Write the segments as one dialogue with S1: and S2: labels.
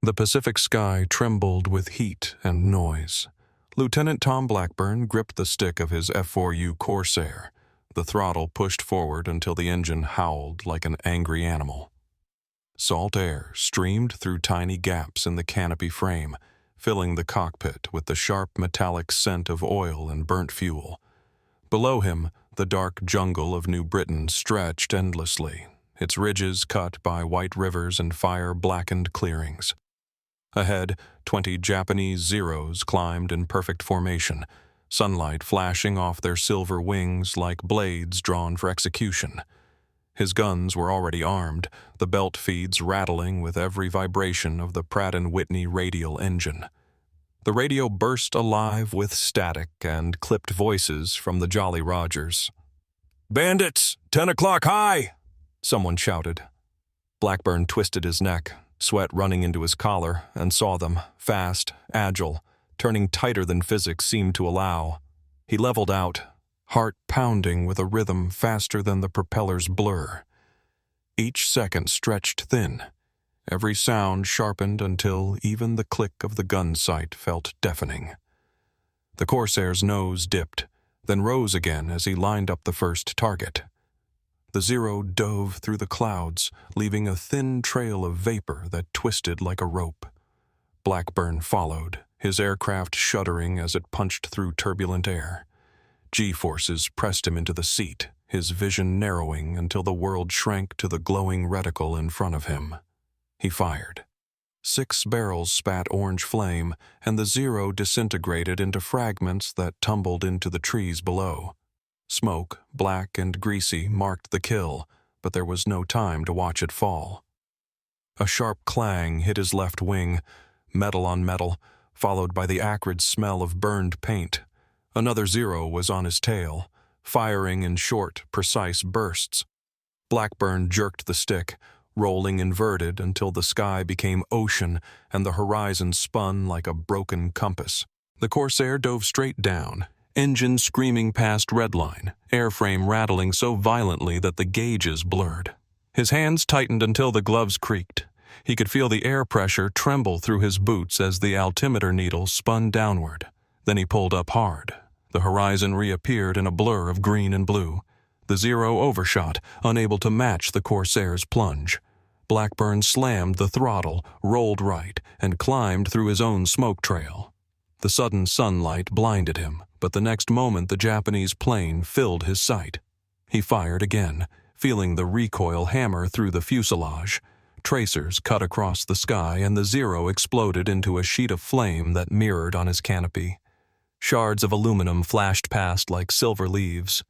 S1: The Pacific sky trembled with heat and noise. Lieutenant Tom Blackburn gripped the stick of his F4U Corsair, the throttle pushed forward until the engine howled like an angry animal. Salt air streamed through tiny gaps in the canopy frame, filling the cockpit with the sharp metallic scent of oil and burnt fuel. Below him, the dark jungle of New Britain stretched endlessly, its ridges cut by white rivers and fire-blackened clearings. Ahead, 20 Japanese Zeros climbed in perfect formation, sunlight flashing off their silver wings like blades drawn for execution. His guns were already armed, the belt feeds rattling with every vibration of the Pratt & Whitney radial engine. The radio burst alive with static and clipped voices from the Jolly Rogers. "Bandits! 10 o'clock high!" someone shouted. Blackburn twisted his neck, sweat running into his collar, and saw them, fast, agile, turning tighter than physics seemed to allow. He leveled out, heart pounding with a rhythm faster than the propeller's blur. Each second stretched thin, every sound sharpened until even the click of the gun sight felt deafening. The Corsair's nose dipped, then rose again as he lined up the first target. The Zero dove through the clouds, leaving a thin trail of vapor that twisted like a rope. Blackburn followed, his aircraft shuddering as it punched through turbulent air. G-forces pressed him into the seat, his vision narrowing until the world shrank to the glowing reticle in front of him. He fired. 6 barrels spat orange flame, and the Zero disintegrated into fragments that tumbled into the trees below. Smoke, black and greasy, marked the kill, but there was no time to watch it fall. A sharp clang hit his left wing, metal on metal, followed by the acrid smell of burned paint. Another Zero was on his tail, firing in short, precise bursts. Blackburn jerked the stick, rolling inverted until the sky became ocean and the horizon spun like a broken compass. The Corsair dove straight down, engine screaming past redline, airframe rattling so violently that the gauges blurred. His hands tightened until the gloves creaked. He could feel the air pressure tremble through his boots as the altimeter needle spun downward. Then he pulled up hard. The horizon reappeared in a blur of green and blue. The Zero overshot, unable to match the Corsair's plunge. Blackburn slammed the throttle, rolled right, and climbed through his own smoke trail. The sudden sunlight blinded him, but the next moment the Japanese plane filled his sight. He fired again, feeling the recoil hammer through the fuselage. Tracers cut across the sky, and the Zero exploded into a sheet of flame that mirrored on his canopy. Shards of aluminum flashed past like silver leaves.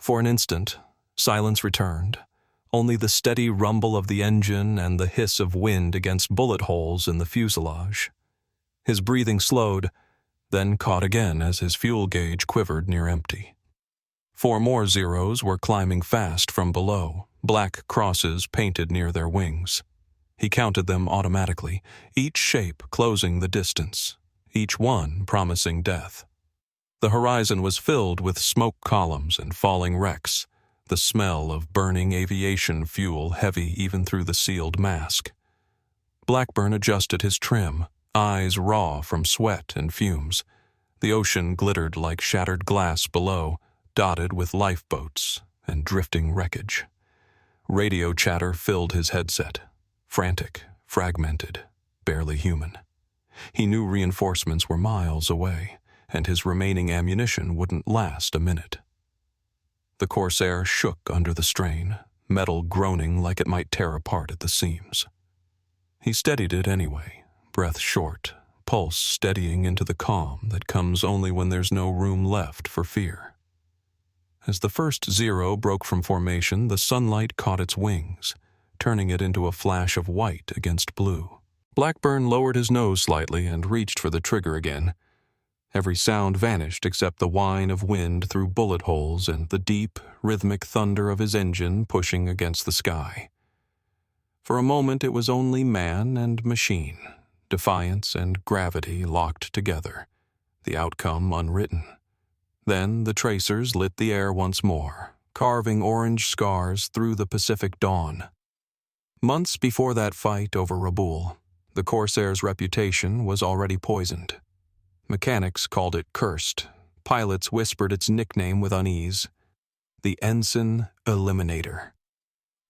S1: For an instant, silence returned. Only the steady rumble of the engine and the hiss of wind against bullet holes in the fuselage. His breathing slowed, then caught again as his fuel gauge quivered near empty. 4 more Zeros were climbing fast from below, black crosses painted near their wings. He counted them automatically, each shape closing the distance, each one promising death. The horizon was filled with smoke columns and falling wrecks, the smell of burning aviation fuel heavy even through the sealed mask. Blackburn adjusted his trim, eyes raw from sweat and fumes. The ocean glittered like shattered glass below, dotted with lifeboats and drifting wreckage. Radio chatter filled his headset, frantic, fragmented, barely human. He knew reinforcements were miles away, and his remaining ammunition wouldn't last a minute. The Corsair shook under the strain, metal groaning like it might tear apart at the seams. He steadied it anyway, breath short, pulse steadying into the calm that comes only when there's no room left for fear. As the first Zero broke from formation, the sunlight caught its wings, turning it into a flash of white against blue. Blackburn lowered his nose slightly and reached for the trigger again. Every sound vanished except the whine of wind through bullet holes and the deep, rhythmic thunder of his engine pushing against the sky. For a moment it was only man and machine, defiance and gravity locked together, the outcome unwritten. Then the tracers lit the air once more, carving orange scars through the Pacific dawn. Months before that fight over Rabaul, The Corsairs' reputation was already poisoned. Mechanics called it cursed. Pilots whispered its nickname with unease: the Ensign Eliminator.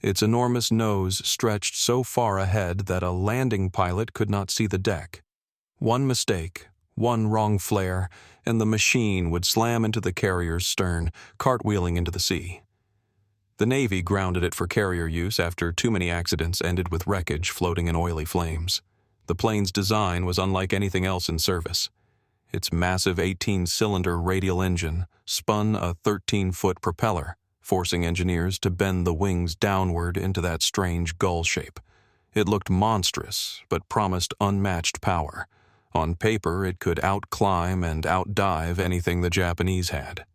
S1: Its enormous nose stretched so far ahead that a landing pilot could not see the deck. One mistake, one wrong flare, and the machine would slam into the carrier's stern, cartwheeling into the sea. The Navy grounded it for carrier use after too many accidents ended with wreckage floating in oily flames. The plane's design was unlike anything else in service. Its massive 18-cylinder radial engine spun a 13-foot propeller, forcing engineers to bend the wings downward into that strange gull shape. It looked monstrous, but promised unmatched power. On paper, it could outclimb and outdive anything the Japanese had.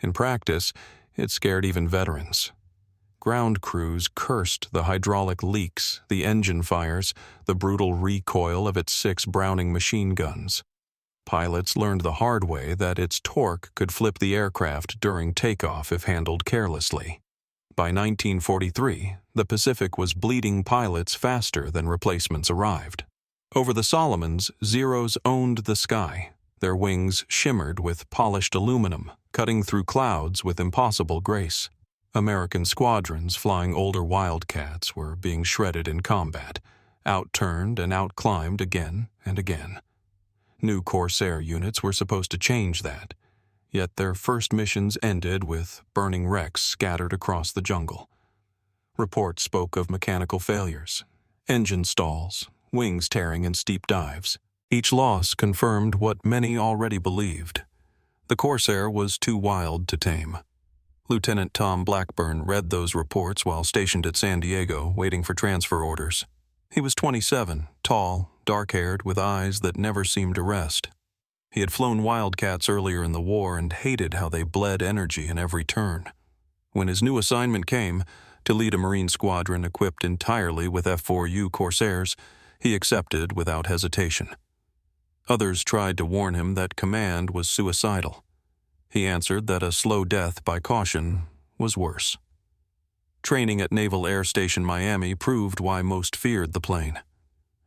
S1: In practice, it scared even veterans. Ground crews cursed the hydraulic leaks, the engine fires, the brutal recoil of its 6 Browning machine guns. Pilots learned the hard way that its torque could flip the aircraft during takeoff if handled carelessly. By 1943, the Pacific was bleeding pilots faster than replacements arrived. Over the Solomons, Zeros owned the sky. Their wings shimmered with polished aluminum, cutting through clouds with impossible grace. American squadrons flying older Wildcats were being shredded in combat, outturned and outclimbed again and again. New Corsair units were supposed to change that, yet their first missions ended with burning wrecks scattered across the jungle. Reports spoke of mechanical failures, engine stalls, wings tearing in steep dives. Each loss confirmed what many already believed. The Corsair was too wild to tame. Lieutenant Tom Blackburn read those reports while stationed at San Diego, waiting for transfer orders. He was 27, tall, dark-haired, with eyes that never seemed to rest. He had flown Wildcats earlier in the war and hated how they bled energy in every turn. When his new assignment came, to lead a Marine squadron equipped entirely with F4U Corsairs, he accepted without hesitation. Others tried to warn him that command was suicidal. He answered that a slow death by caution was worse. Training at Naval Air Station Miami proved why most feared the plane.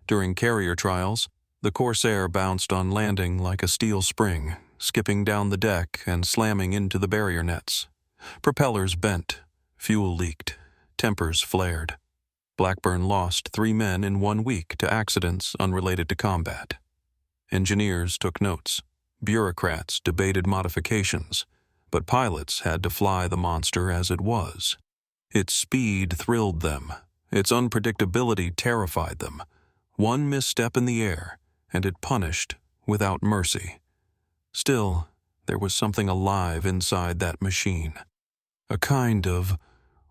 S1: During carrier trials, the Corsair bounced on landing like a steel spring, skipping down the deck and slamming into the barrier nets. Propellers bent, fuel leaked, tempers flared. Blackburn lost 3 men in 1 week to accidents unrelated to combat. Engineers took notes. Bureaucrats debated modifications, but pilots had to fly the monster as it was. Its speed thrilled them. Its unpredictability terrified them. One misstep in the air, and it punished without mercy. Still, there was something alive inside that machine. A kind of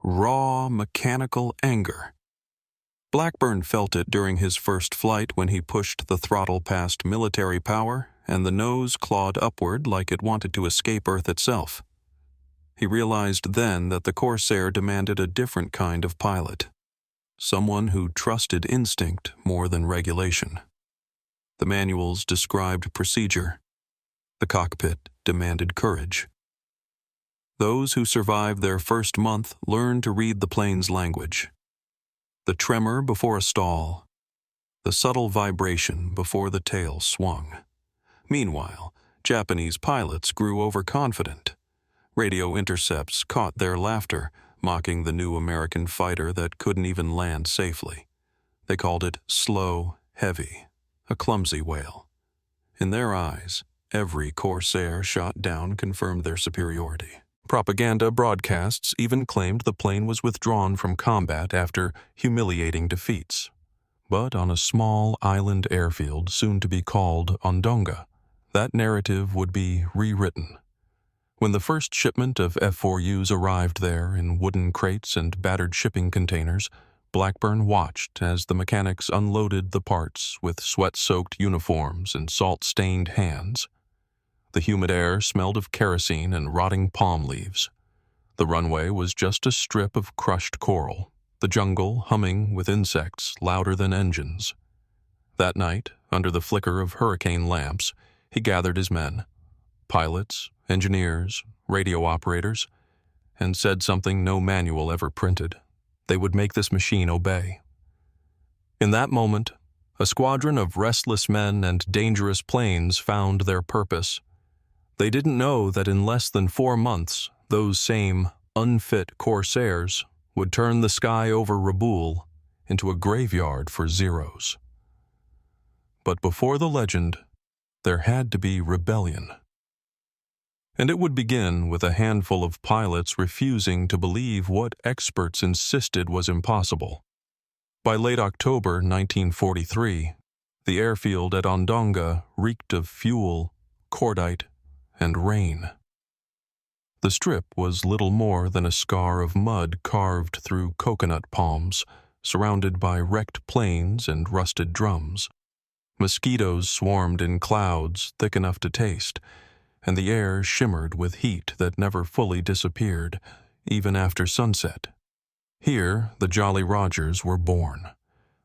S1: raw, mechanical anger. Blackburn felt it during his first flight when he pushed the throttle past military power and the nose clawed upward like it wanted to escape Earth itself. He realized then that the Corsair demanded a different kind of pilot, someone who trusted instinct more than regulation. The manuals described procedure. The cockpit demanded courage. Those who survived their first month learned to read the plane's language. The tremor before a stall, the subtle vibration before the tail swung. Meanwhile, Japanese pilots grew overconfident. Radio intercepts caught their laughter, mocking the new American fighter that couldn't even land safely. They called it slow, heavy, a clumsy whale. In their eyes, every Corsair shot down confirmed their superiority. Propaganda broadcasts even claimed the plane was withdrawn from combat after humiliating defeats. But on a small island airfield soon to be called Ondonga, that narrative would be rewritten. When the first shipment of F4Us arrived there in wooden crates and battered shipping containers, Blackburn watched as the mechanics unloaded the parts with sweat-soaked uniforms and salt-stained hands. The humid air smelled of kerosene and rotting palm leaves. The runway was just a strip of crushed coral, the jungle humming with insects louder than engines. That night, under the flicker of hurricane lamps, he gathered his men, pilots, engineers, radio operators, and said something no manual ever printed. They would make this machine obey. In that moment, A squadron of restless men and dangerous planes found their purpose. They didn't know that in less than 4 months, those same unfit Corsairs would turn the sky over Rabaul into a graveyard for Zeros. But before the legend, there had to be rebellion. And it would begin with a handful of pilots refusing to believe what experts insisted was impossible. By late October 1943, the airfield at Ondonga reeked of fuel, cordite, and rain. The strip was little more than a scar of mud carved through coconut palms, surrounded by wrecked planes and rusted drums. Mosquitoes swarmed in clouds thick enough to taste, and the air shimmered with heat that never fully disappeared, even after sunset. Here, the Jolly Rogers were born,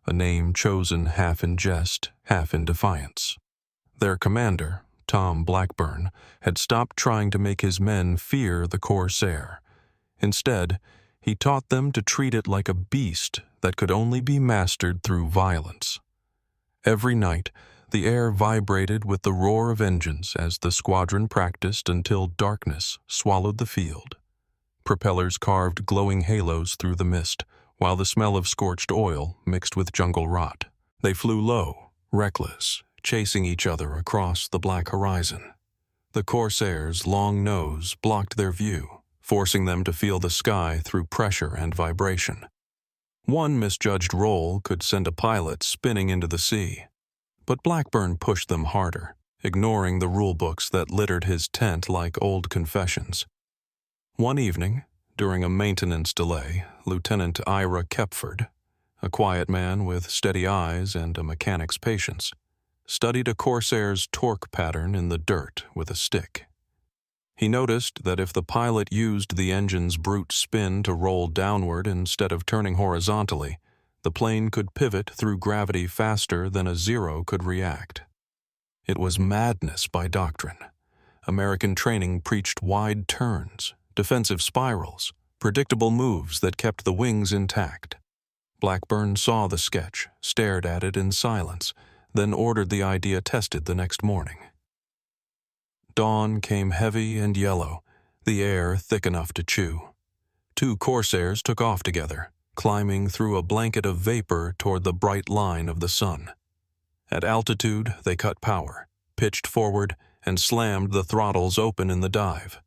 S1: a name chosen half in jest, half in defiance. Their commander, Tom Blackburn, had stopped trying to make his men fear the Corsair. Instead, he taught them to treat it like a beast that could only be mastered through violence. Every night, the air vibrated with the roar of engines as the squadron practiced until darkness swallowed the field. Propellers carved glowing halos through the mist, while the smell of scorched oil mixed with jungle rot. They flew low, reckless, chasing each other across the black horizon. The Corsairs' long nose blocked their view, forcing them to feel the sky through pressure and vibration. One misjudged roll could send a pilot spinning into the sea, but Blackburn pushed them harder, ignoring the rulebooks that littered his tent like old confessions. One evening, during a maintenance delay, Lieutenant Ira Kepford, a quiet man with steady eyes and a mechanic's patience, studied a Corsair's torque pattern in the dirt with a stick. He noticed that if the pilot used the engine's brute spin to roll downward instead of turning horizontally, the plane could pivot through gravity faster than a Zero could react. It was madness by doctrine. American training preached wide turns, defensive spirals, predictable moves that kept the wings intact. Blackburn saw the sketch, stared at it in silence, then ordered the idea tested the next morning. Dawn came heavy and yellow, the air thick enough to chew. 2 Corsairs took off together, climbing through a blanket of vapor toward the bright line of the sun. At altitude, they cut power, pitched forward, and slammed the throttles open in the dive.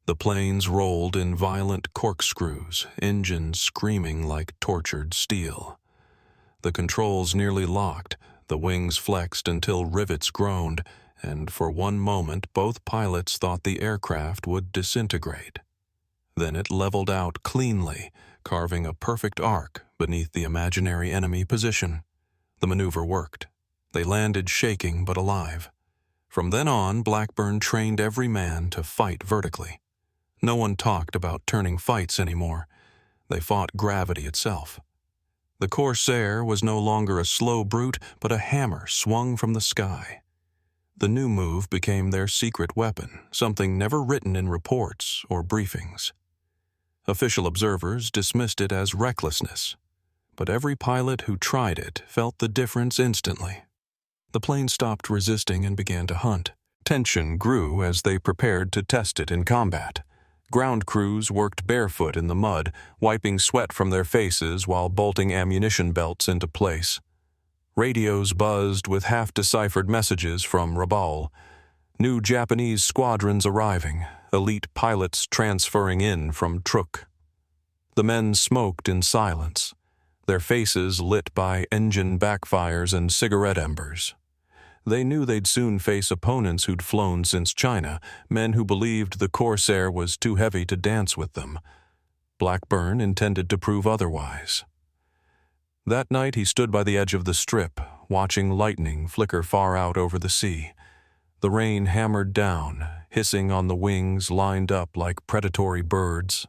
S1: The planes rolled in violent corkscrews, engines screaming like tortured steel. The controls nearly locked, the wings flexed until rivets groaned, and for one moment both pilots thought the aircraft would disintegrate. Then it leveled out cleanly, carving a perfect arc beneath the imaginary enemy position. The maneuver worked. They landed shaking but alive. From then on, Blackburn trained every man to fight vertically. No one talked about turning fights anymore. They fought gravity itself. The Corsair was no longer a slow brute, but a hammer swung from the sky. The new move became their secret weapon, something never written in reports or briefings. Official observers dismissed it as recklessness, but every pilot who tried it felt the difference instantly. The plane stopped resisting and began to hunt. Tension grew as they prepared to test it in combat. Ground crews worked barefoot in the mud, wiping sweat from their faces while bolting ammunition belts into place. Radios buzzed with half-deciphered messages from Rabaul. New Japanese squadrons arriving, elite pilots transferring in from Truk. The men smoked in silence, their faces lit by engine backfires and cigarette embers. They knew they'd soon face opponents who'd flown since China, men who believed the Corsair was too heavy to dance with them. Blackburn intended to prove otherwise. That night he stood by the edge of the strip, watching lightning flicker far out over the sea. The rain hammered down, hissing on the wings lined up like predatory birds.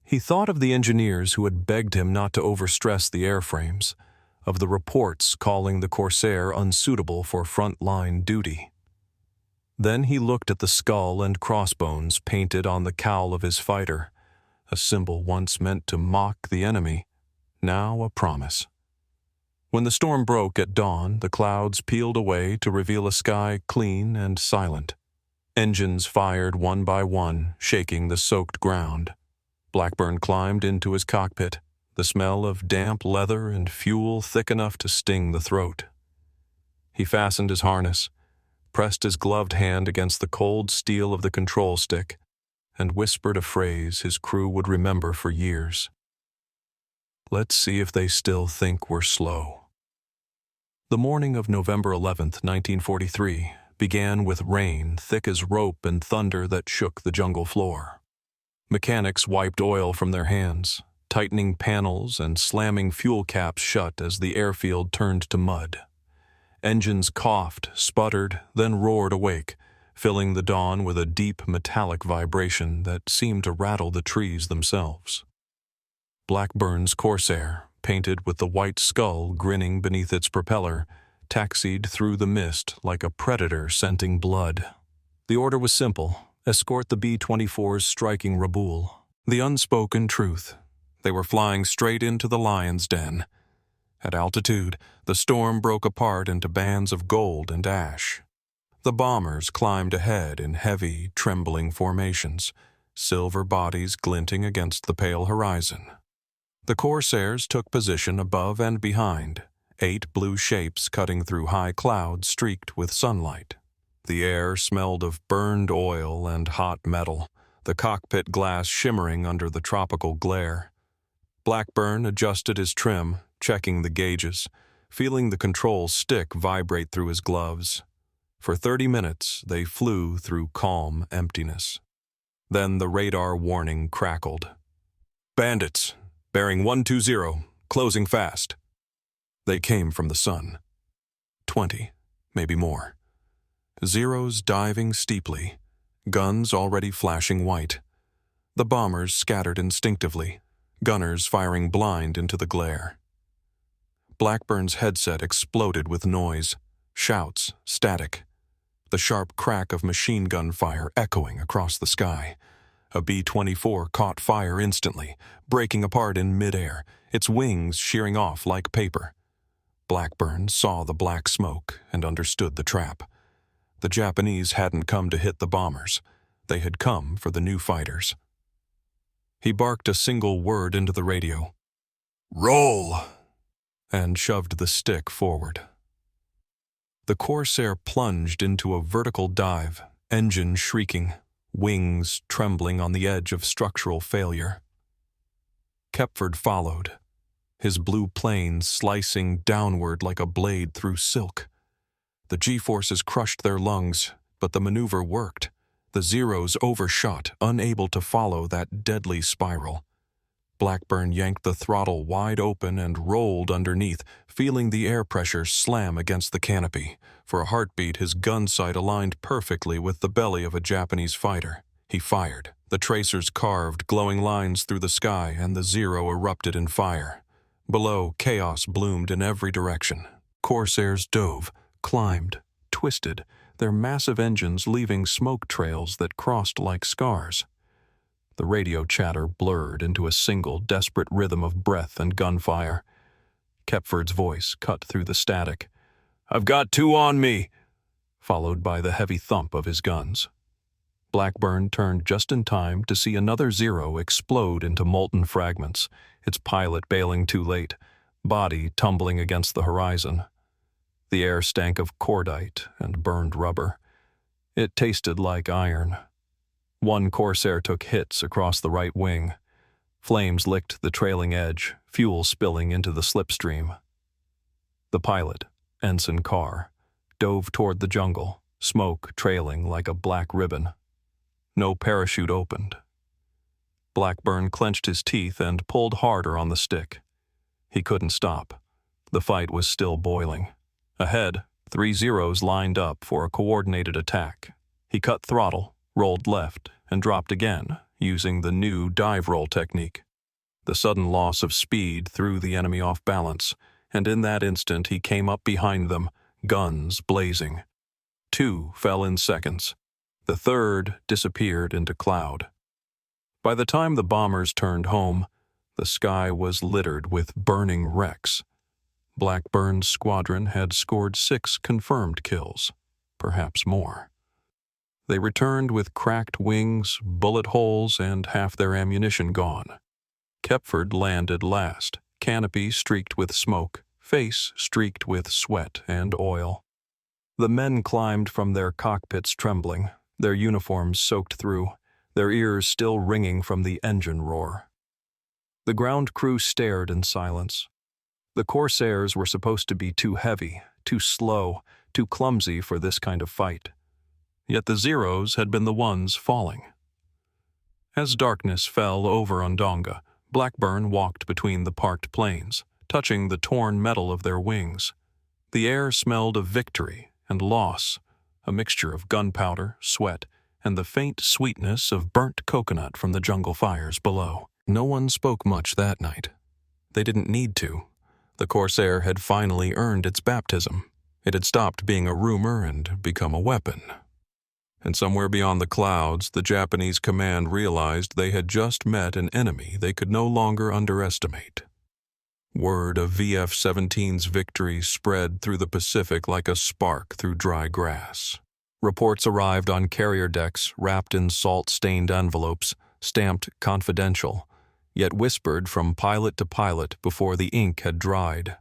S1: He thought of the engineers who had begged him not to overstress the airframes, of the reports calling the Corsair unsuitable for front-line duty. Then he looked at the skull and crossbones painted on the cowl of his fighter, a symbol once meant to mock the enemy, now a promise. When the storm broke at dawn, the clouds peeled away to reveal a sky clean and silent. Engines fired one by one, shaking the soaked ground. Blackburn climbed into his cockpit, the smell of damp leather and fuel thick enough to sting the throat. He fastened his harness, pressed his gloved hand against the cold steel of the control stick, and whispered a phrase his crew would remember for years. "Let's see if they still think we're slow." The morning of November 11th, 1943, began with rain thick as rope and thunder that shook the jungle floor. Mechanics wiped oil from their hands, tightening panels and slamming fuel caps shut as the airfield turned to mud. Engines coughed, sputtered, then roared awake, filling the dawn with a deep metallic vibration that seemed to rattle the trees themselves. Blackburn's Corsair, painted with the white skull grinning beneath its propeller, taxied through the mist like a predator scenting blood. The order was simple: escort the B-24's striking Raboul. The unspoken truth: they were flying straight into the lion's den. At altitude, the storm broke apart into bands of gold and ash. The bombers climbed ahead in heavy, trembling formations, silver bodies glinting against the pale horizon. The Corsairs took position above and behind, 8 blue shapes cutting through high clouds streaked with sunlight. The air smelled of burned oil and hot metal, the cockpit glass shimmering under the tropical glare. Blackburn adjusted his trim, checking the gauges, feeling the control stick vibrate through his gloves. For 30 minutes, they flew through calm emptiness. Then the radar warning crackled. "Bandits, bearing 120, closing fast." They came from the sun. 20, maybe more. Zeros diving steeply, guns already flashing white. The bombers scattered instinctively, gunners firing blind into the glare. Blackburn's headset exploded with noise, shouts, static. The sharp crack of machine gun fire echoing across the sky. A B-24 caught fire instantly, breaking apart in midair, its wings shearing off like paper. Blackburn saw the black smoke and understood the trap. The Japanese hadn't come to hit the bombers. They had come for the new fighters. He barked a single word into the radio. "Roll!" and shoved the stick forward. The Corsair plunged into a vertical dive, engine shrieking, wings trembling on the edge of structural failure. Kepford followed, his blue plane slicing downward like a blade through silk. The G-forces crushed their lungs, but the maneuver worked. The Zeros overshot, unable to follow that deadly spiral. Blackburn yanked the throttle wide open and rolled underneath, feeling the air pressure slam against the canopy. For a heartbeat, his gun sight aligned perfectly with the belly of a Japanese fighter. He fired. The tracers carved glowing lines through the sky, and the Zero erupted in fire. Below, chaos bloomed in every direction. Corsairs dove, climbed, twisted, their massive engines leaving smoke trails that crossed like scars. The radio chatter blurred into a single, desperate rhythm of breath and gunfire. Kepford's voice cut through the static. "I've got 2 on me," followed by the heavy thump of his guns. Blackburn turned just in time to see another Zero explode into molten fragments, its pilot bailing too late, body tumbling against the horizon. The air stank of cordite and burned rubber. It tasted like iron. One Corsair took hits across the right wing. Flames licked the trailing edge, fuel spilling into the slipstream. The pilot, Ensign Carr, dove toward the jungle, smoke trailing like a black ribbon. No parachute opened. Blackburn clenched his teeth and pulled harder on the stick. He couldn't stop. The fight was still boiling. Ahead, 3 Zeros lined up for a coordinated attack. He cut throttle, rolled left, and dropped again, using the new dive roll technique. The sudden loss of speed threw the enemy off balance, and in that instant he came up behind them, guns blazing. 2 fell in seconds. The third disappeared into cloud. By the time the bombers turned home, the sky was littered with burning wrecks. Blackburn's squadron had scored 6 confirmed kills, perhaps more. They returned with cracked wings, bullet holes, and half their ammunition gone. Kepford landed last, canopy streaked with smoke, face streaked with sweat and oil. The men climbed from their cockpits trembling, their uniforms soaked through, their ears still ringing from the engine roar. The ground crew stared in silence. The Corsairs were supposed to be too heavy, too slow, too clumsy for this kind of fight. Yet the Zeros had been the ones falling. As darkness fell over Ondonga, Blackburn walked between the parked planes, touching the torn metal of their wings. The air smelled of victory and loss, a mixture of gunpowder, sweat, and the faint sweetness of burnt coconut from the jungle fires below. No one spoke much that night. They didn't need to. The Corsair had finally earned its baptism. It had stopped being a rumor and become a weapon. And somewhere beyond the clouds, the Japanese command realized they had just met an enemy they could no longer underestimate. Word of VF-17's victory spread through the Pacific like a spark through dry grass. Reports arrived on carrier decks wrapped in salt-stained envelopes, stamped confidential, yet whispered from pilot to pilot before the ink had dried.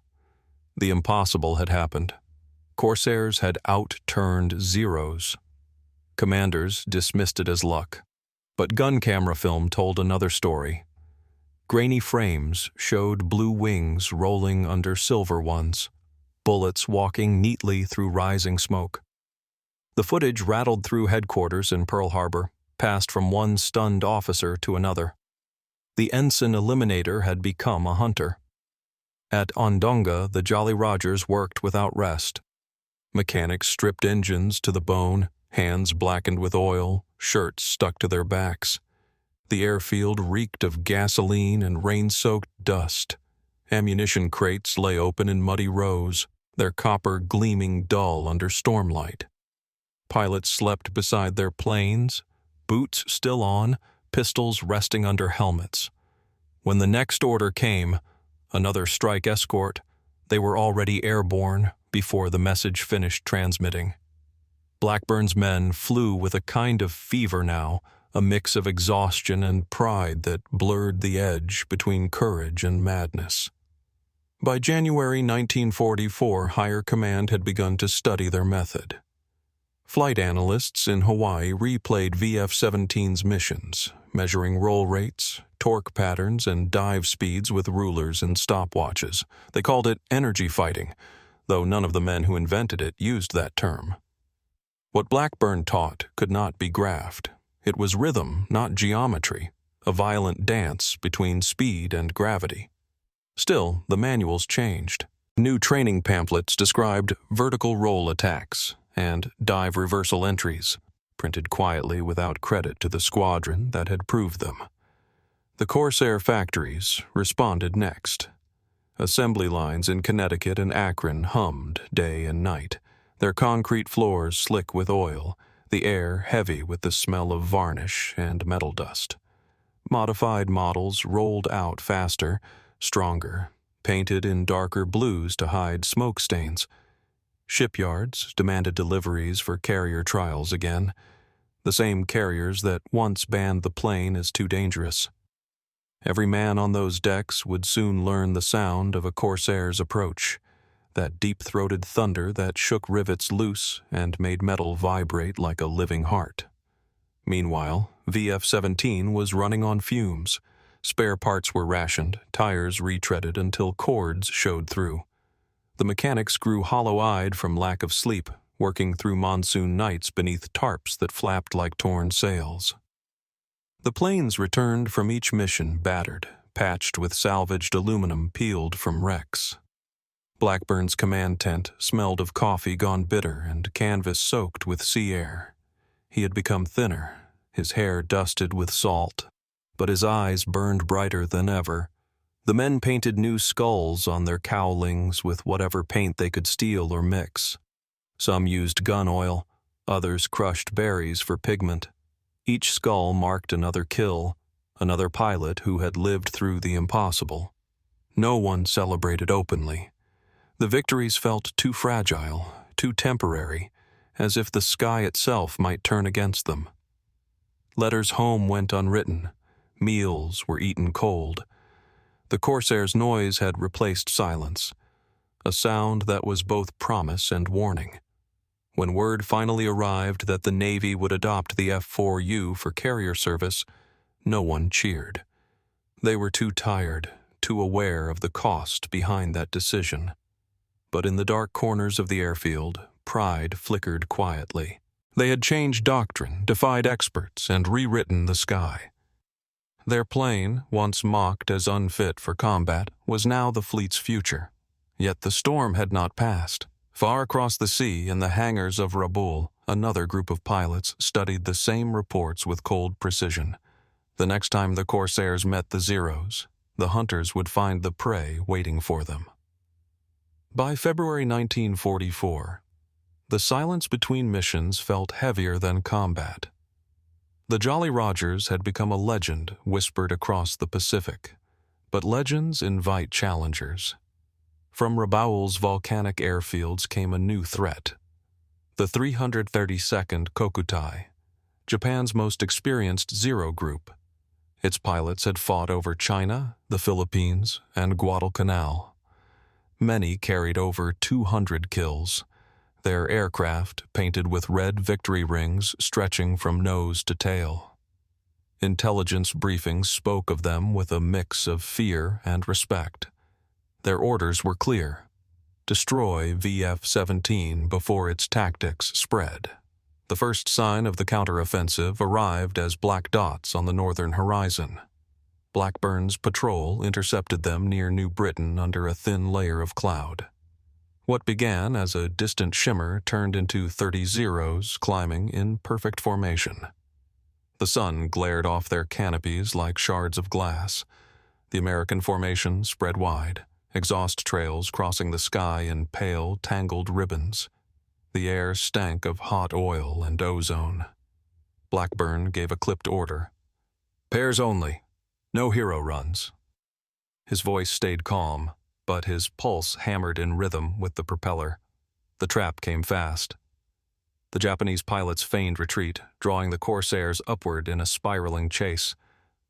S1: The impossible had happened. Corsairs had outturned Zeros. Commanders dismissed it as luck, but gun camera film told another story. Grainy frames showed blue wings rolling under silver ones, bullets walking neatly through rising smoke. The footage rattled through headquarters in Pearl Harbor, passed from one stunned officer to another. The ensign eliminator had become a hunter. At Ondonga, the Jolly Rogers worked without rest. Mechanics stripped engines to the bone, hands blackened with oil, shirts stuck to their backs. The airfield reeked of gasoline and rain-soaked dust. Ammunition crates lay open in muddy rows, their copper gleaming dull under stormlight. Pilots slept beside their planes, boots still on, pistols resting under helmets. When the next order came, another strike escort, they were already airborne before the message finished transmitting. Blackburn's men flew with a kind of fever now, a mix of exhaustion and pride that blurred the edge between courage and madness. By January 1944, higher command had begun to study their method. Flight analysts in Hawaii replayed VF-17's missions, measuring roll rates, torque patterns, and dive speeds with rulers and stopwatches. They called it energy fighting, though none of the men who invented it used that term. What Blackburn taught could not be graphed. It was rhythm, not geometry, a violent dance between speed and gravity. Still, the manuals changed. New training pamphlets described vertical roll attacks and dive reversal entries, printed quietly without credit to the squadron that had proved them. The Corsair factories responded next. Assembly lines in Connecticut and Akron hummed day and night, their concrete floors slick with oil, the air heavy with the smell of varnish and metal dust. Modified models rolled out faster, stronger, painted in darker blues to hide smoke stains. Shipyards demanded deliveries for carrier trials again, the same carriers that once banned the plane as too dangerous. Every man on those decks would soon learn the sound of a Corsair's approach, that deep-throated thunder that shook rivets loose and made metal vibrate like a living heart. Meanwhile, VF-17 was running on fumes. Spare parts were rationed, tires retreaded until cords showed through. The mechanics grew hollow-eyed from lack of sleep, working through monsoon nights beneath tarps that flapped like torn sails. The planes returned from each mission battered, patched with salvaged aluminum peeled from wrecks. Blackburn's command tent smelled of coffee gone bitter and canvas soaked with sea air. He had become thinner, his hair dusted with salt, but his eyes burned brighter than ever. The men painted new skulls on their cowlings with whatever paint they could steal or mix. Some used gun oil, others crushed berries for pigment. Each skull marked another kill, another pilot who had lived through the impossible. No one celebrated openly. The victories felt too fragile, too temporary, as if the sky itself might turn against them. Letters home went unwritten. Meals were eaten cold. The Corsairs' noise had replaced silence, a sound that was both promise and warning. When word finally arrived that the Navy would adopt the F-4U for carrier service, no one cheered. They were too tired, too aware of the cost behind that decision. But in the dark corners of the airfield, pride flickered quietly. They had changed doctrine, defied experts, and rewritten the sky. Their plane, once mocked as unfit for combat, was now the fleet's future. Yet the storm had not passed. Far across the sea, in the hangars of Rabaul, another group of pilots studied the same reports with cold precision. The next time the Corsairs met the Zeros, the hunters would find the prey waiting for them. By February 1944, the silence between missions felt heavier than combat. The Jolly Rogers had become a legend whispered across the Pacific, but legends invite challengers. From Rabaul's volcanic airfields came a new threat. The 332nd Kokutai, Japan's most experienced Zero group. Its pilots had fought over China, the Philippines, and Guadalcanal. Many carried over 200 kills, their aircraft painted with red victory rings stretching from nose to tail. Intelligence briefings spoke of them with a mix of fear and respect. Their orders were clear: destroy VF-17 before its tactics spread. The first sign of the counteroffensive arrived as black dots on the northern horizon. Blackburn's patrol intercepted them near New Britain under a thin layer of cloud. What began as a distant shimmer turned into 30 Zeros climbing in perfect formation. The sun glared off their canopies like shards of glass. The American formation spread wide, exhaust trails crossing the sky in pale, tangled ribbons. The air stank of hot oil and ozone. Blackburn gave a clipped order. "Pairs only. No hero runs." His voice stayed calm, but his pulse hammered in rhythm with the propeller. The trap came fast. The Japanese pilots feigned retreat, drawing the Corsairs upward in a spiraling chase.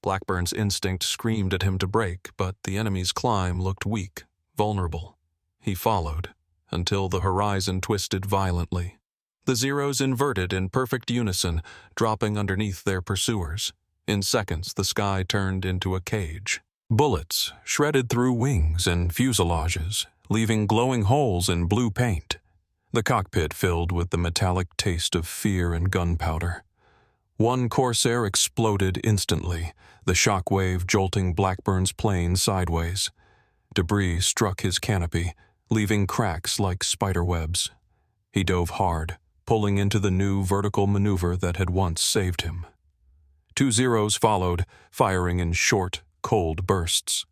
S1: Blackburn's instinct screamed at him to brake, but the enemy's climb looked weak, vulnerable. He followed, until the horizon twisted violently. The Zeros inverted in perfect unison, dropping underneath their pursuers. In seconds, the sky turned into a cage. Bullets shredded through wings and fuselages, leaving glowing holes in blue paint. The cockpit filled with the metallic taste of fear and gunpowder. One Corsair exploded instantly, the shockwave jolting Blackburn's plane sideways. Debris struck his canopy, leaving cracks like spiderwebs. He dove hard, pulling into the new vertical maneuver that had once saved him. 2 Zeros followed, firing in short, cold bursts.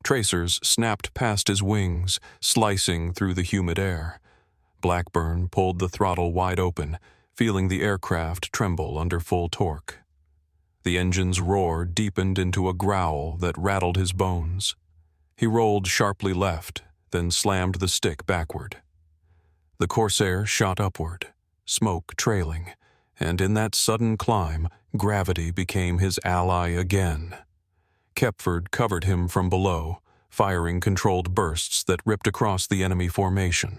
S1: Tracers snapped past his wings, slicing through the humid air. Blackburn pulled the throttle wide open, feeling the aircraft tremble under full torque. The engine's roar deepened into a growl that rattled his bones. He rolled sharply left, then slammed the stick backward. The Corsair shot upward, smoke trailing, and in that sudden climb, gravity became his ally again. Kepford covered him from below, firing controlled bursts that ripped across the enemy formation.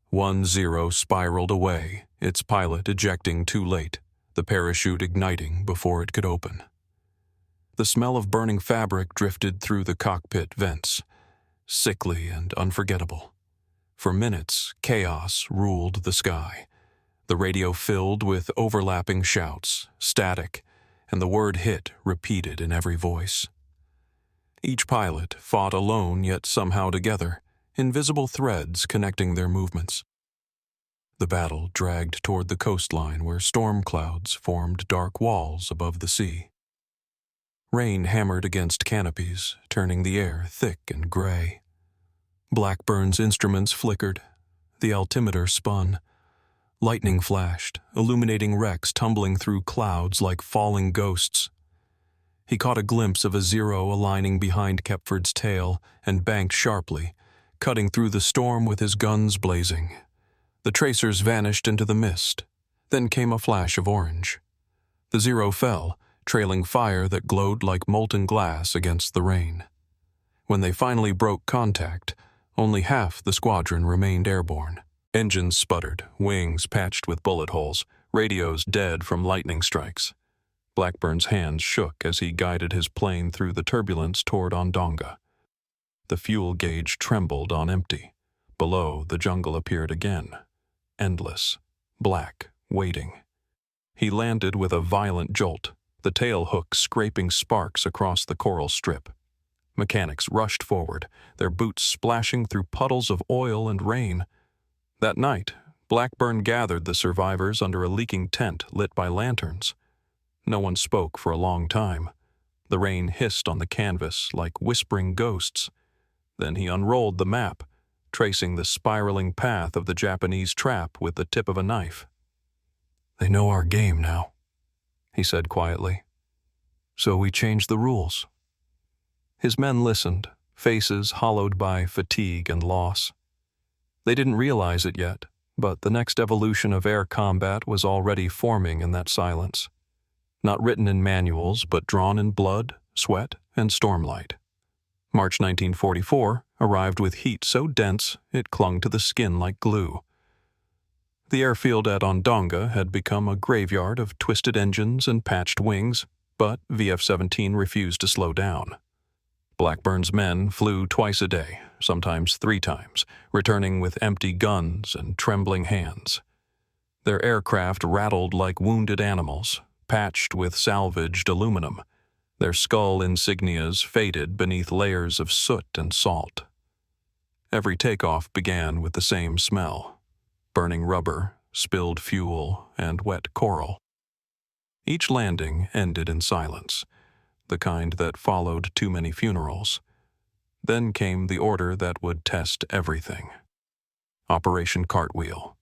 S1: 1 Zero spiraled away, its pilot ejecting too late, the parachute igniting before it could open. The smell of burning fabric drifted through the cockpit vents, sickly and unforgettable. For minutes, chaos ruled the sky. The radio filled with overlapping shouts, static, and the word "hit" repeated in every voice. Each pilot fought alone yet somehow together, invisible threads connecting their movements. The battle dragged toward the coastline where storm clouds formed dark walls above the sea. Rain hammered against canopies, turning the air thick and gray. Blackburn's instruments flickered. The altimeter spun. Lightning flashed, illuminating wrecks tumbling through clouds like falling ghosts. He caught a glimpse of a Zero aligning behind Kepford's tail and banked sharply, cutting through the storm with his guns blazing. The tracers vanished into the mist. Then came a flash of orange. The Zero fell, trailing fire that glowed like molten glass against the rain. When they finally broke contact, only half the squadron remained airborne. Engines sputtered, wings patched with bullet holes, radios dead from lightning strikes. Blackburn's hands shook as he guided his plane through the turbulence toward Ondonga. The fuel gauge trembled on empty. Below, the jungle appeared again. Endless, black, waiting. He landed with a violent jolt, the tail hook scraping sparks across the coral strip. Mechanics rushed forward, their boots splashing through puddles of oil and rain. That night, Blackburn gathered the survivors under a leaking tent lit by lanterns. No one spoke for a long time. The rain hissed on the canvas like whispering ghosts. Then he unrolled the map, tracing the spiraling path of the Japanese trap with the tip of a knife. "They know our game now," he said quietly. "So we changed the rules." His men listened, faces hollowed by fatigue and loss. They didn't realize it yet, but the next evolution of air combat was already forming in that silence. Not written in manuals, but drawn in blood, sweat, and stormlight. March 1944 arrived with heat so dense it clung to the skin like glue. The airfield at Ondonga had become a graveyard of twisted engines and patched wings, but VF-17 refused to slow down. Blackburn's men flew twice a day, sometimes 3 times, returning with empty guns and trembling hands. Their aircraft rattled like wounded animals, patched with salvaged aluminum. Their skull insignias faded beneath layers of soot and salt. Every takeoff began with the same smell: burning rubber, spilled fuel, and wet coral. Each landing ended in silence, the kind that followed too many funerals. Then came the order that would test everything. Operation Cartwheel.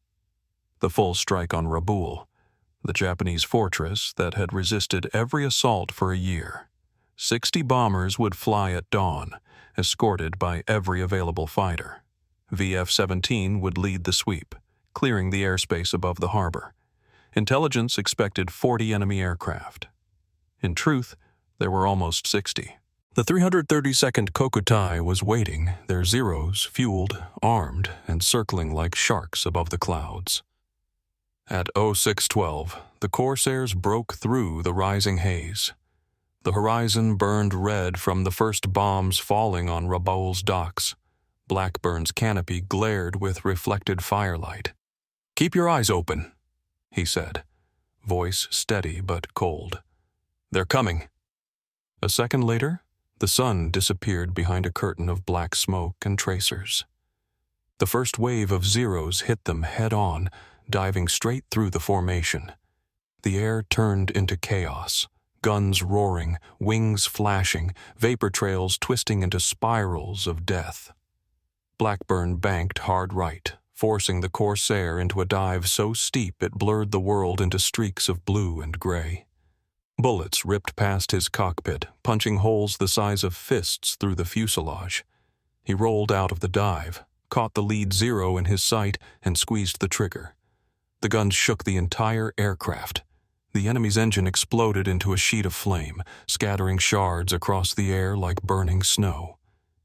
S1: The full strike on Rabaul, the Japanese fortress that had resisted every assault for a year. 60 bombers would fly at dawn, escorted by every available fighter. VF-17 would lead the sweep, clearing the airspace above the harbor. Intelligence expected 40 enemy aircraft. In truth, there were almost 60. The 332nd Kokutai was waiting, their Zeros fueled, armed, and circling like sharks above the clouds. At 0612, the Corsairs broke through the rising haze. The horizon burned red from the first bombs falling on Rabaul's docks. Blackburn's canopy glared with reflected firelight. "Keep your eyes open," he said, voice steady but cold. "They're coming." A second later, the sun disappeared behind a curtain of black smoke and tracers. The first wave of Zeros hit them head-on, diving straight through the formation. The air turned into chaos, guns roaring, wings flashing, vapor trails twisting into spirals of death. Blackburn banked hard right, forcing the Corsair into a dive so steep it blurred the world into streaks of blue and gray. Bullets ripped past his cockpit, punching holes the size of fists through the fuselage. He rolled out of the dive, caught the lead Zero in his sight, and squeezed the trigger. The gun shook the entire aircraft. The enemy's engine exploded into a sheet of flame, scattering shards across the air like burning snow.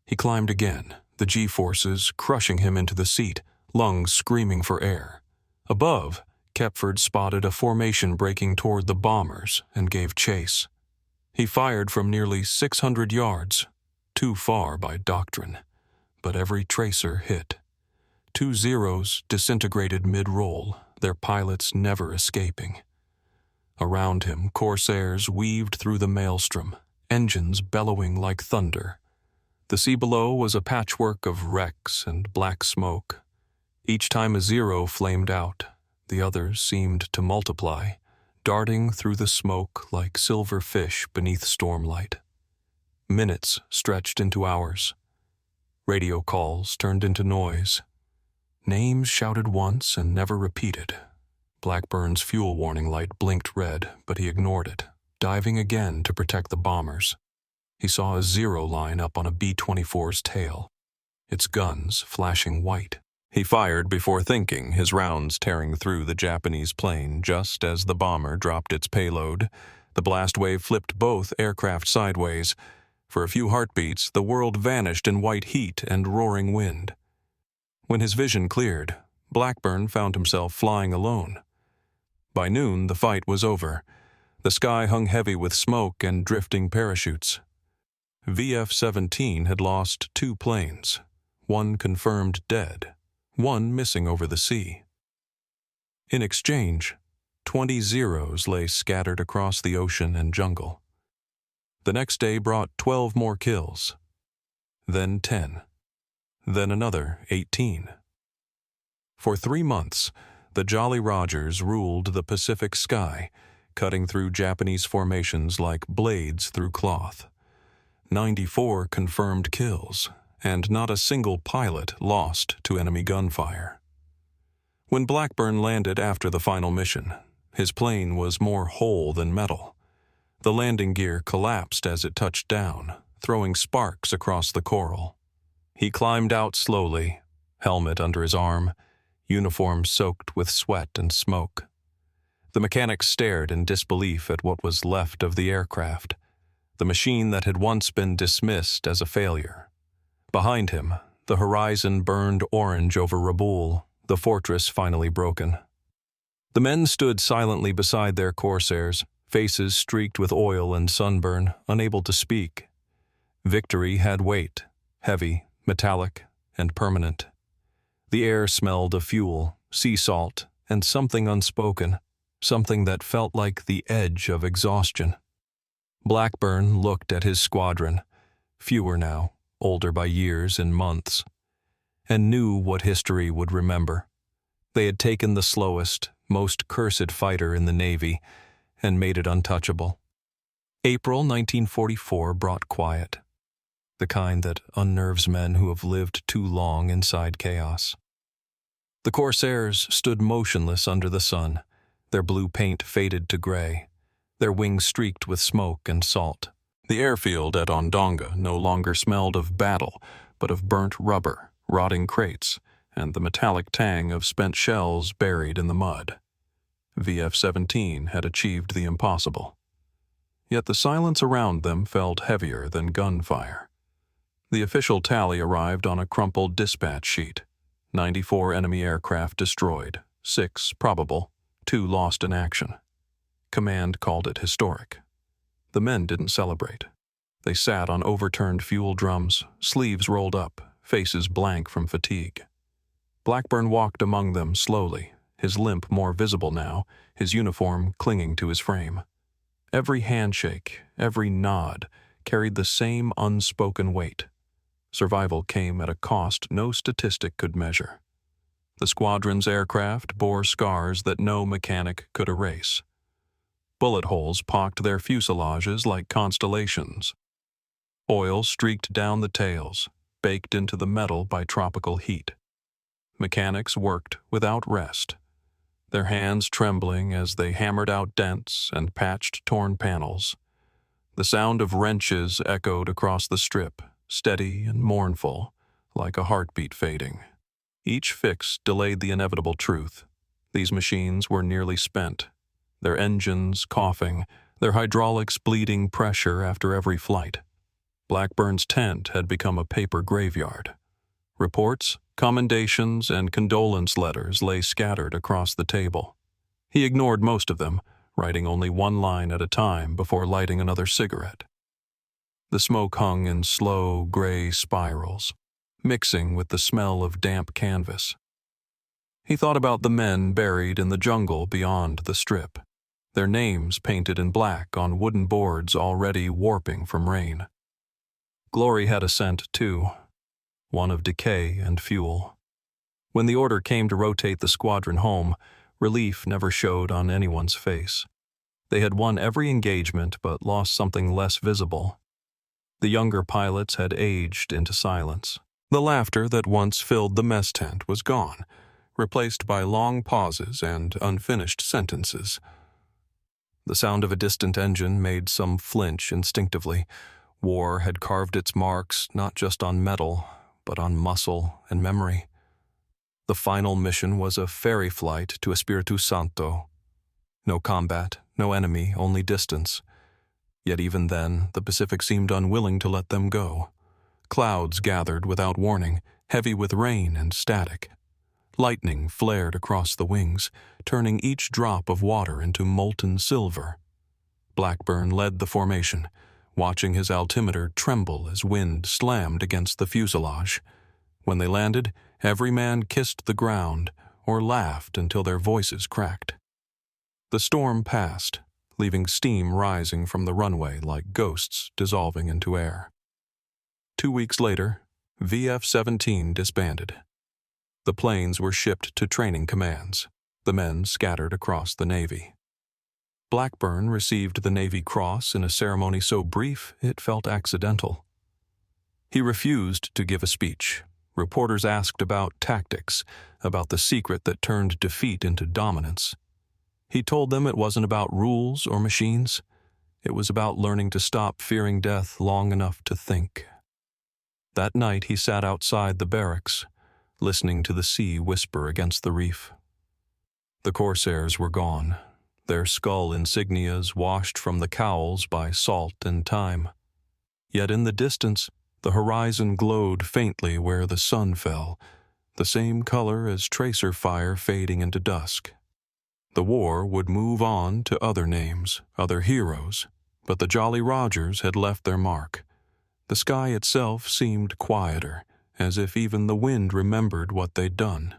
S1: He climbed again, the G-forces crushing him into the seat, lungs screaming for air. Above, Kepford spotted a formation breaking toward the bombers and gave chase. He fired from nearly 600 yards, too far by doctrine, but every tracer hit. 2 Zeros disintegrated mid-roll, their pilots never escaping. Around him, Corsairs weaved through the maelstrom, engines bellowing like thunder. The sea below was a patchwork of wrecks and black smoke. Each time a Zero flamed out, the others seemed to multiply, darting through the smoke like silver fish beneath stormlight. Minutes stretched into hours. Radio calls turned into noise. Names shouted once and never repeated. Blackburn's fuel warning light blinked red, but he ignored it, diving again to protect the bombers. He saw a Zero line up on a B-24's tail. its guns flashing white. He fired before thinking, his rounds tearing through the Japanese plane just as the bomber dropped its payload. The blast wave flipped both aircraft sideways. For a few heartbeats, the world vanished in white heat and roaring wind. When his vision cleared, Blackburn found himself flying alone. By noon, the fight was over. The sky hung heavy with smoke and drifting parachutes. VF-17 had lost 2 planes, one confirmed dead, one missing over the sea. In exchange, 20 zeros lay scattered across the ocean and jungle. The next day brought 12 more kills, then 10, then another 18. For 3 months, the Jolly Rogers ruled the Pacific sky, cutting through Japanese formations like blades through cloth. 94 confirmed kills, and not a single pilot lost to enemy gunfire. When Blackburn landed after the final mission, his plane was more whole than metal. The landing gear collapsed as it touched down, throwing sparks across the coral. He climbed out slowly, helmet under his arm, uniform soaked with sweat and smoke. The mechanics stared in disbelief at what was left of the aircraft, the machine that had once been dismissed as a failure. Behind him, the horizon burned orange over Rabaul, the fortress finally broken. The men stood silently beside their Corsairs, faces streaked with oil and sunburn, unable to speak. Victory had weight, heavy, metallic, and permanent. The air smelled of fuel, sea salt, and something unspoken, something that felt like the edge of exhaustion. Blackburn looked at his squadron, fewer now, older by years and months, and knew what history would remember. They had taken the slowest, most cursed fighter in the Navy and made it untouchable. April 1944 brought quiet, the kind that unnerves men who have lived too long inside chaos. The Corsairs stood motionless under the sun, their blue paint faded to gray, their wings streaked with smoke and salt. The airfield at Ondonga no longer smelled of battle, but of burnt rubber, rotting crates, and the metallic tang of spent shells buried in the mud. VF-17 had achieved the impossible. Yet the silence around them felt heavier than gunfire. The official tally arrived on a crumpled dispatch sheet. 94 enemy aircraft destroyed, 6 probable, 2 lost in action. Command called it historic. The men didn't celebrate. They sat on overturned fuel drums, sleeves rolled up, faces blank from fatigue. Blackburn walked among them slowly, his limp more visible now, his uniform clinging to his frame. Every handshake, every nod, carried the same unspoken weight. Survival came at a cost no statistic could measure. The squadron's aircraft bore scars that no mechanic could erase. Bullet holes pocked their fuselages like constellations. Oil streaked down the tails, baked into the metal by tropical heat. Mechanics worked without rest, their hands trembling as they hammered out dents and patched torn panels. The sound of wrenches echoed across the strip, steady and mournful, like a heartbeat fading. Each fix delayed the inevitable truth. These machines were nearly spent, their engines coughing, their hydraulics bleeding pressure after every flight. Blackburn's tent had become a paper graveyard. Reports, commendations, and condolence letters lay scattered across the table. He ignored most of them, writing only one line at a time before lighting another cigarette. The smoke hung in slow, gray spirals, mixing with the smell of damp canvas. He thought about the men buried in the jungle beyond the strip, their names painted in black on wooden boards already warping from rain. Glory had a scent, too, one of decay and fuel. When the order came to rotate the squadron home, relief never showed on anyone's face. They had won every engagement but lost something less visible. The younger pilots had aged into silence. The laughter that once filled the mess tent was gone, replaced by long pauses and unfinished sentences. The sound of a distant engine made some flinch instinctively. War had carved its marks not just on metal, but on muscle and memory. The final mission was a ferry flight to Espiritu Santo. No combat, no enemy, only distance. Yet even then, the Pacific seemed unwilling to let them go. Clouds gathered without warning, heavy with rain and static. Lightning flared across the wings, turning each drop of water into molten silver. Blackburn led the formation, watching his altimeter tremble as wind slammed against the fuselage. When they landed, every man kissed the ground or laughed until their voices cracked. The storm passed, leaving steam rising from the runway like ghosts dissolving into air. 2 weeks later, VF-17 disbanded. The planes were shipped to training commands, the men scattered across the Navy. Blackburn received the Navy Cross in a ceremony so brief it felt accidental. He refused to give a speech. Reporters asked about tactics, about the secret that turned defeat into dominance. He told them it wasn't about rules or machines. It was about learning to stop fearing death long enough to think. That night he sat outside the barracks, listening to the sea whisper against the reef. The Corsairs were gone, their skull insignias washed from the cowls by salt and time. Yet in the distance, the horizon glowed faintly where the sun fell, the same color as tracer fire fading into dusk. The war would move on to other names, other heroes, but the Jolly Rogers had left their mark. The sky itself seemed quieter, as if even the wind remembered what they'd done.